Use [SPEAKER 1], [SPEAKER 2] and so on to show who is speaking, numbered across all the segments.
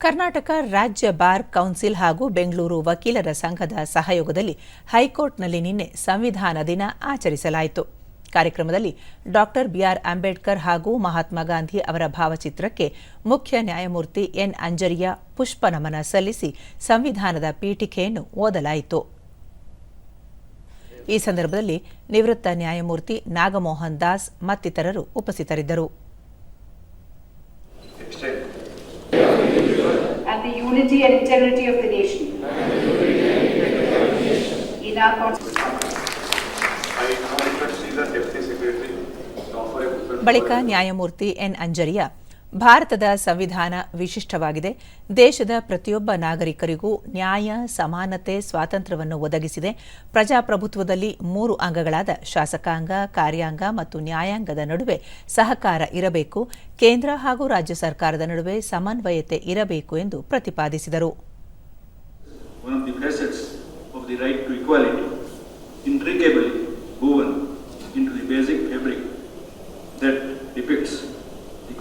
[SPEAKER 1] ಕರ್ನಾಟಕ ರಾಜ್ಯ bar council ಹಾಗೂ ಬೆಂಗಳೂರು ವಕೀಲರ ಸಂಘದ ಸಹಯೋಗದಲ್ಲಿ ಹೈಕೋರ್ಟ್ನಲ್ಲಿ ನಿನ್ನೆ ಸಂವಿಧಾನ ದಿನ ಆಚರಿಸಲಾಯಿತು. ಕಾರ್ಯಕ್ರಮದಲ್ಲಿ ಡಾಕ್ಟರ್ ಬಿಆರ್ ಅಂಬೇಡ್ಕರ್ ಹಾಗೂ ಮಹಾತ್ಮ ಗಾಂಧಿ ಅವರ ಭಾವಚಿತ್ರಕ್ಕೆ ಮುಖ್ಯ ನ್ಯಾಯಮೂರ್ತಿ ಎನ್ ಅಂಜರಿಯಾ ಪುಷ್ಪ ನಮನ ಸಲ್ಲಿಸಿ ಸಂವಿಧಾನದ ಪೀಠಿಕೆಯನ್ನು ಓದಲಾಯಿತು. ಈ ಸಂದರ್ಭದಲ್ಲಿ ನಿವೃತ್ತ ನ್ಯಾಯಮೂರ್ತಿ ನಾಗಮೋಹನ್ ದಾಸ್ ಮತ್ತಿತರರು ಉಪಸ್ಥಿತರಿದ್ದರು.
[SPEAKER 2] And the unity and integrity of the nation. In our constitution.
[SPEAKER 1] ಬಳಿಕ ನ್ಯಾಯಮೂರ್ತಿ ಎನ್ ಅಂಜರಿಯಾ, ಭಾರತದ ಸಂವಿಧಾನ ವಿಶಿಷ್ಟವಾಗಿದೆ. ದೇಶದ ಪ್ರತಿಯೊಬ್ಬ ನಾಗರಿಕರಿಗೂ ನ್ಯಾಯ, ಸಮಾನತೆ, ಸ್ವಾತಂತ್ರ್ಯವನ್ನು ಒದಗಿಸಿದೆ. ಪ್ರಜಾಪ್ರಭುತ್ವದಲ್ಲಿ 3 ಅಂಗಗಳಾದ ಶಾಸಕಾಂಗ, ಕಾರ್ಯಾಂಗ ಮತ್ತು ನ್ಯಾಯಾಂಗದ ನಡುವೆ ಸಹಕಾರ ಇರಬೇಕು. ಕೇಂದ್ರ ಹಾಗೂ ರಾಜ್ಯ ಸರ್ಕಾರದ ನಡುವೆ ಸಮನ್ವಯತೆ ಇರಬೇಕು ಎಂದು ಪ್ರತಿಪಾದಿಸಿದರು.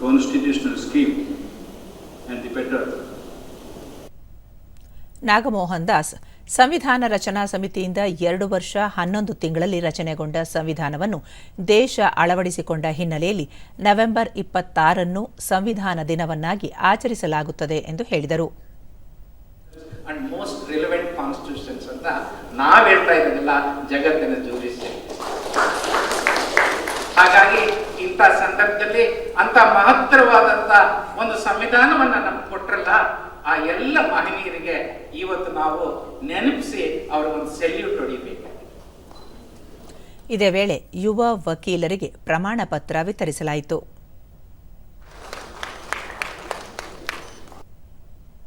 [SPEAKER 3] Constitutional scheme and the better.
[SPEAKER 1] Nagamohan Das, ಸಂವಿಧಾನ ರಚನಾ ಸಮಿತಿಯಿಂದ 2 ವರ್ಷ 11 ತಿಂಗಳಲ್ಲಿ ರಚನೆಗೊಂಡ ಸಂವಿಧಾನವನ್ನು ದೇಶ ಅಳವಡಿಸಿಕೊಂಡ ಹಿನ್ನೆಲೆಯಲ್ಲಿ ನವೆಂಬರ್ 26 ಸಂವಿಧಾನ ದಿನವನ್ನಾಗಿ ಆಚರಿಸಲಾಗುತ್ತದೆ ಎಂದು ಹೇಳಿದರು.
[SPEAKER 4] And most relevant constitutions ಅಂತ ನಾವು ಹೇಳ್ತಾ ಇರೋದಿಲ್ಲ, ಜಗತ್ತಿನ ಜೂರಿಸ್ಡಿಕ್ಷನ್. ಹಾಗಾಗಿ ಇಂಥ ಸಂದರ್ಭದಲ್ಲಿ ಅಂತ ಮಹತ್ತರವಾದಂಥ ಒಂದು ಸಂವಿಧಾನವನ್ನು ನಮ್ಗೆ ಕೊಟ್ಟರಲ್ಲ, ಆ ಎಲ್ಲ ಮಹನೀಯರಿಗೆ ಇವತ್ತು ನಾವು ನೆನಪಿಸಿ ಅವರಿಗೊಂದು ಸೆಲ್ಯೂಟ್ ಹೊಡಿಬೇಕು.
[SPEAKER 1] ಇದೇ ವೇಳೆ ಯುವ ವಕೀಲರಿಗೆ ಪ್ರಮಾಣ ಪತ್ರ ವಿತರಿಸಲಾಯಿತು.